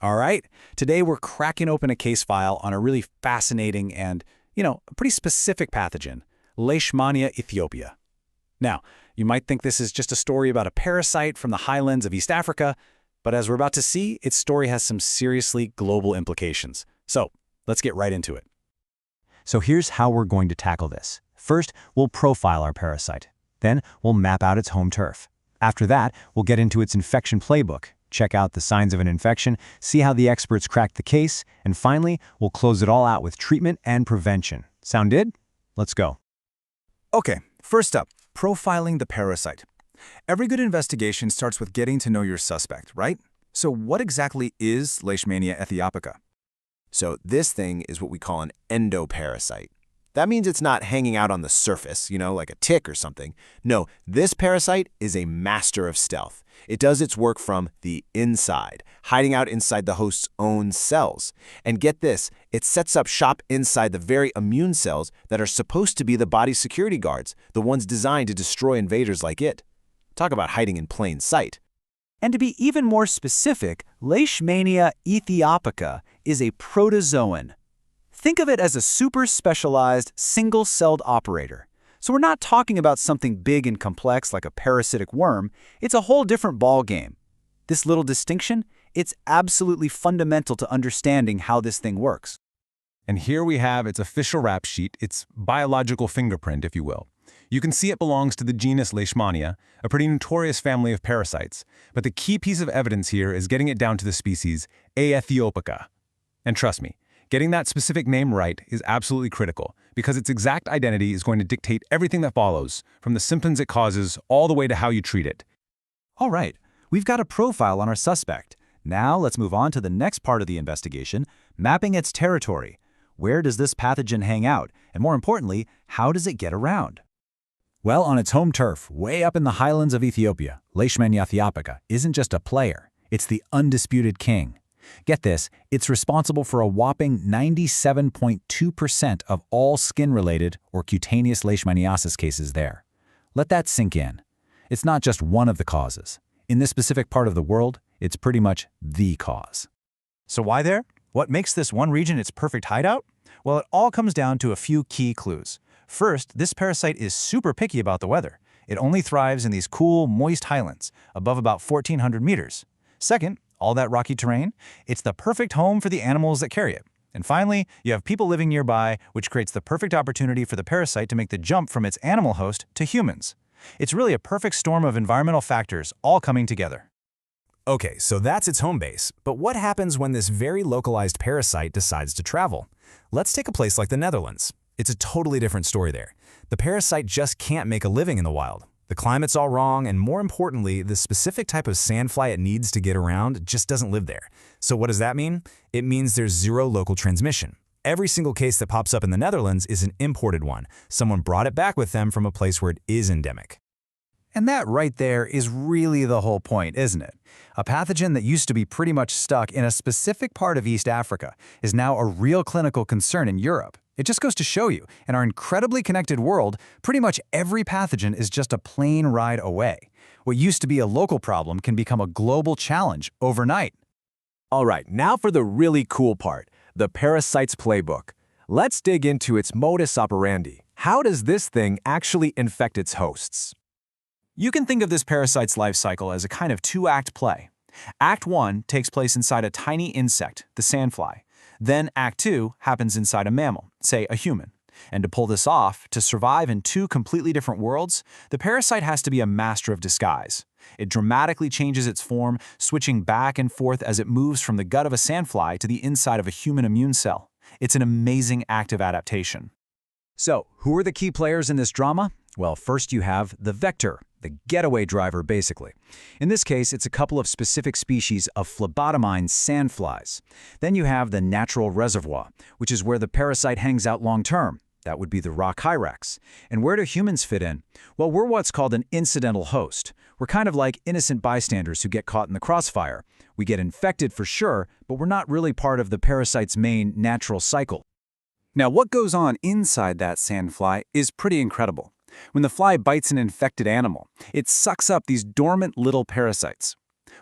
All right, today we're cracking open a case file on a really fascinating and, a pretty specific pathogen, Leishmania aethiopica. Now, you might think this is just a story about a parasite from the highlands of East Africa, but as we're about to see, its story has some seriously global implications. So, let's get right into it. So here's how we're going to tackle this. First, we'll profile our parasite. Then, we'll map out its home turf. After that, we'll get into its infection playbook, check out the signs of an infection, see how the experts cracked the case, and finally, we'll close it all out with treatment and prevention. Sound good? Let's go. Okay, first up, profiling the parasite. Every good investigation starts with getting to know your suspect, right? So what exactly is Leishmania aethiopica? So this thing is what we call an endoparasite. That means it's not hanging out on the surface, like a tick or something. No, this parasite is a master of stealth. It does its work from the inside, hiding out inside the host's own cells. And get this, it sets up shop inside the very immune cells that are supposed to be the body's security guards, the ones designed to destroy invaders like it. Talk about hiding in plain sight. And to be even more specific, Leishmania aethiopica is a protozoan. Think of it as a super specialized, single-celled operator. So we're not talking about something big and complex like a parasitic worm. It's a whole different ballgame. This little distinction, it's absolutely fundamental to understanding how this thing works. And here we have its official rap sheet, its biological fingerprint, if you will. You can see it belongs to the genus Leishmania, a pretty notorious family of parasites. But the key piece of evidence here is getting it down to the species aethiopica. And trust me, getting that specific name right is absolutely critical, because its exact identity is going to dictate everything that follows, from the symptoms it causes all the way to how you treat it. All right, we've got a profile on our suspect. Now let's move on to the next part of the investigation, mapping its territory. Where does this pathogen hang out? And more importantly, how does it get around? Well, on its home turf, way up in the highlands of Ethiopia, Leishmania aethiopica isn't just a player, it's the undisputed king. Get this, it's responsible for a whopping 97.2% of all skin-related or cutaneous leishmaniasis cases there. Let that sink in. It's not just one of the causes. In this specific part of the world, it's pretty much the cause. So why there? What makes this one region its perfect hideout? Well, it all comes down to a few key clues. First, this parasite is super picky about the weather. It only thrives in these cool, moist highlands, above about 1,400 meters. Second, all that rocky terrain, it's the perfect home for the animals that carry it. And finally, you have people living nearby, which creates the perfect opportunity for the parasite to make the jump from its animal host to humans. It's really a perfect storm of environmental factors all coming together. Okay, so that's its home base. But what happens when this very localized parasite decides to travel? Let's take a place like the Netherlands. It's a totally different story there. The parasite just can't make a living in the wild. The climate's all wrong, and more importantly, the specific type of sandfly it needs to get around just doesn't live there. So what does that mean? It means there's zero local transmission. Every single case that pops up in the Netherlands is an imported one. Someone brought it back with them from a place where it is endemic. And that right there is really the whole point, isn't it? A pathogen that used to be pretty much stuck in a specific part of East Africa is now a real clinical concern in Europe. It just goes to show you, in our incredibly connected world, pretty much every pathogen is just a plane ride away. What used to be a local problem can become a global challenge overnight. All right, now for the really cool part, the parasite's playbook. Let's dig into its modus operandi. How does this thing actually infect its hosts? You can think of this parasite's life cycle as a kind of two-act play. Act 1 takes place inside a tiny insect, the sandfly. Then Act 2 happens inside a mammal, say a human. And to pull this off, to survive in two completely different worlds, the parasite has to be a master of disguise. It dramatically changes its form, switching back and forth as it moves from the gut of a sandfly to the inside of a human immune cell. It's an amazing act of adaptation. So, who are the key players in this drama? Well, first you have the vector, the getaway driver, basically. In this case, it's a couple of specific species of phlebotomine sandflies. Then you have the natural reservoir, which is where the parasite hangs out long-term. That would be the rock hyrax. And where do humans fit in? Well, we're what's called an incidental host. We're kind of like innocent bystanders who get caught in the crossfire. We get infected for sure, but we're not really part of the parasite's main natural cycle. Now, what goes on inside that sandfly is pretty incredible. When the fly bites an infected animal, it sucks up these dormant little parasites.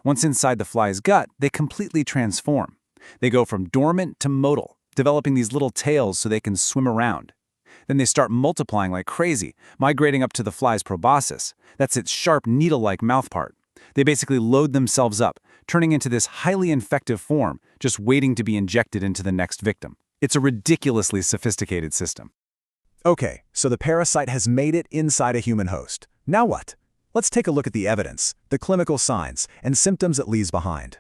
Once inside the fly's gut, they completely transform. They go from dormant to motile, developing these little tails so they can swim around. Then they start multiplying like crazy, migrating up to the fly's proboscis. That's its sharp needle-like mouthpart. They basically load themselves up, turning into this highly infective form, just waiting to be injected into the next victim. It's a ridiculously sophisticated system. Okay, so the parasite has made it inside a human host. Now what? Let's take a look at the evidence, the clinical signs, and symptoms it leaves behind.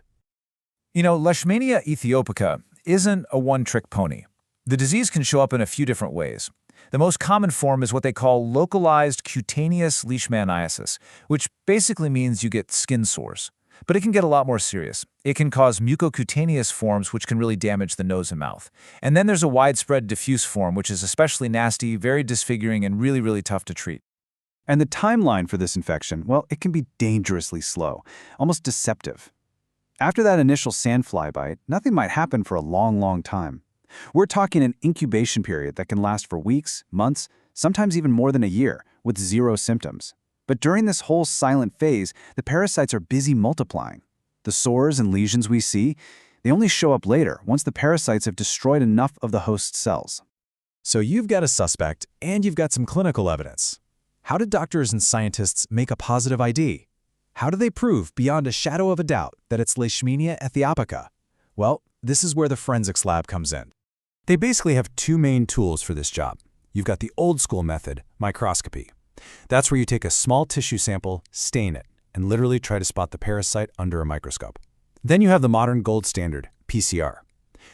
Leishmania aethiopica isn't a one-trick pony. The disease can show up in a few different ways. The most common form is what they call localized cutaneous leishmaniasis, which basically means you get skin sores. But it can get a lot more serious. It can cause mucocutaneous forms, which can really damage the nose and mouth. And then there's a widespread diffuse form, which is especially nasty, very disfiguring, and really, really tough to treat. And the timeline for this infection, well, it can be dangerously slow, almost deceptive. After that initial sandfly bite, nothing might happen for a long, long time. We're talking an incubation period that can last for weeks, months, sometimes even more than a year, with zero symptoms. But during this whole silent phase, the parasites are busy multiplying. The sores and lesions we see, they only show up later, once the parasites have destroyed enough of the host cells. So you've got a suspect, and you've got some clinical evidence. How did doctors and scientists make a positive ID? How do they prove beyond a shadow of a doubt that it's Leishmania aethiopica? Well, this is where the forensics lab comes in. They basically have two main tools for this job. You've got the old school method, microscopy. That's where you take a small tissue sample, stain it, and literally try to spot the parasite under a microscope. Then you have the modern gold standard, PCR.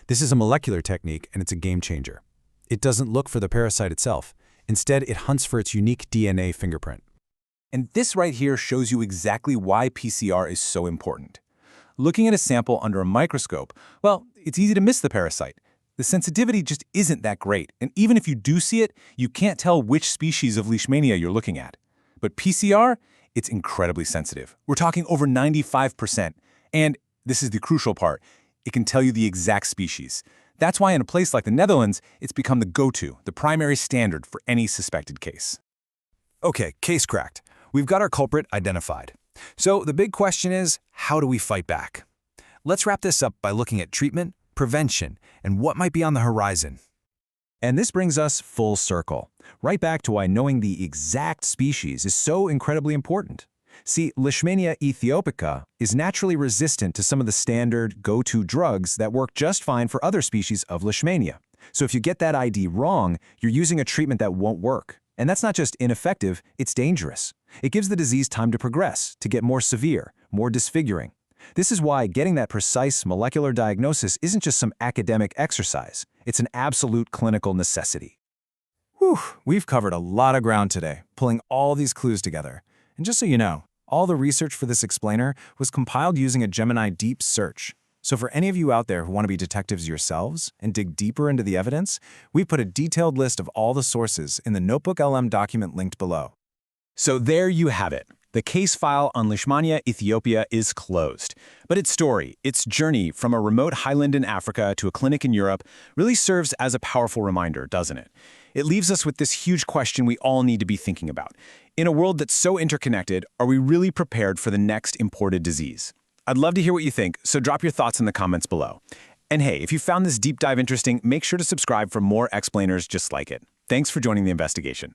This is a molecular technique, and it's a game changer. It doesn't look for the parasite itself. Instead, it hunts for its unique DNA fingerprint. And this right here shows you exactly why PCR is so important. Looking at a sample under a microscope, well, it's easy to miss the parasite. The sensitivity just isn't that great, and even if you do see it, you can't tell which species of Leishmania you're looking at. But PCR, it's incredibly sensitive. We're talking over 95%. And this is the crucial part. It can tell you the exact species. That's why in a place like the Netherlands, it's become the go-to, the primary standard for any suspected case. Okay, case cracked. We've got our culprit identified. So the big question is, how do we fight back? Let's wrap this up by looking at treatment, prevention, and what might be on the horizon. And this brings us full circle, right back to why knowing the exact species is so incredibly important. See, Leishmania aethiopica is naturally resistant to some of the standard go-to drugs that work just fine for other species of Leishmania. So if you get that ID wrong, you're using a treatment that won't work. And that's not just ineffective, it's dangerous. It gives the disease time to progress, to get more severe, more disfiguring. This is why getting that precise molecular diagnosis isn't just some academic exercise. It's an absolute clinical necessity. Whew, we've covered a lot of ground today, pulling all these clues together. And just so you know, all the research for this explainer was compiled using a Gemini deep search. So for any of you out there who want to be detectives yourselves and dig deeper into the evidence, we've put a detailed list of all the sources in the Notebook LM document linked below. So there you have it. The case file on Leishmania aethiopica is closed. But its story, its journey from a remote highland in Africa to a clinic in Europe, really serves as a powerful reminder, doesn't it? It leaves us with this huge question we all need to be thinking about. In a world that's so interconnected, are we really prepared for the next imported disease? I'd love to hear what you think, so drop your thoughts in the comments below. And hey, if you found this deep dive interesting, make sure to subscribe for more explainers just like it. Thanks for joining the investigation.